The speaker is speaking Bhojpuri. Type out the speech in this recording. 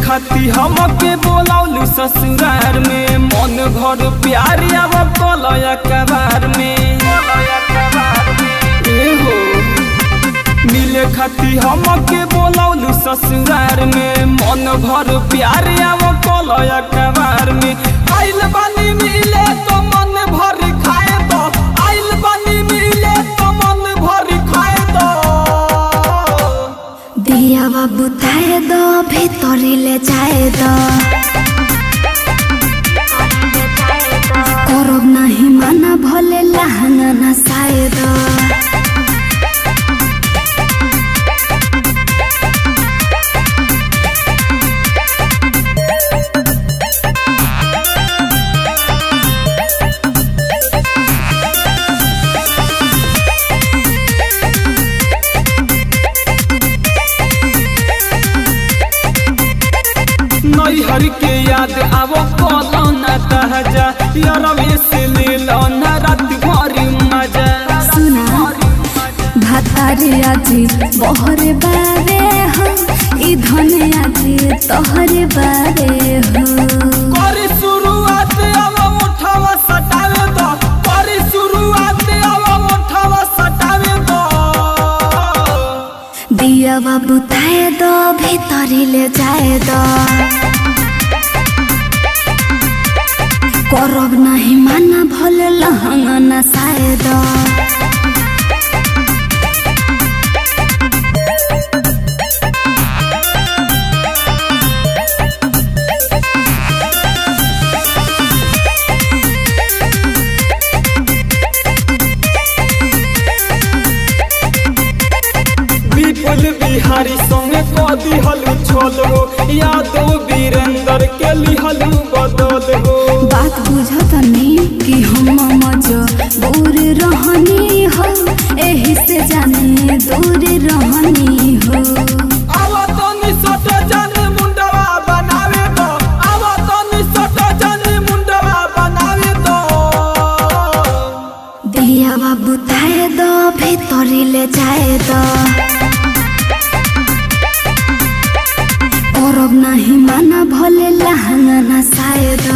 खाती हमके बोलौलू ससुरार में मन भर प्यार अब कलया कबार में हो मिले खाती हमके बोलौलू ससुरार में मन भर प्यार अब कलया कबार में आइल बानी मिले तो मन भर खाए दो आइल बानी मिले तो मन भर खाए दो दिया बाबू ताए दो भीतरी ले जाए दो करब नहीं माना भले लहंगा नसाए दो हर के याद आवो कलो ना तहजा यारवे से ले लो ना रात भर मजा सुना भातारी आजी बहरे बारे हम ई धने आजी तोहरे बारे हो करी शुरुआत अब मुठवा सटावे दो करी शुरुआत अब मुठवा सटावे दो दिया बाबू ताए दो भीतरी ले जाए दो करब नहीं माना भले लहंगा नसाए दो विपुल बिहारी संगे कदी हलू छोल हो यादव वीरेंद्र के लिहलू बदल हो बात बुझत नहीं कि हम मजबूर रहनी हो एही से जाने दूर रहनी हो आवा तो निसट जाने मुंडवा बनावे दो आवा तो निसट जाने मुंडवा बनावे दो दिया बाबू ताए दो भीतरी ले जाए दो करब नहीं माना भले लहंगा नसाए दो।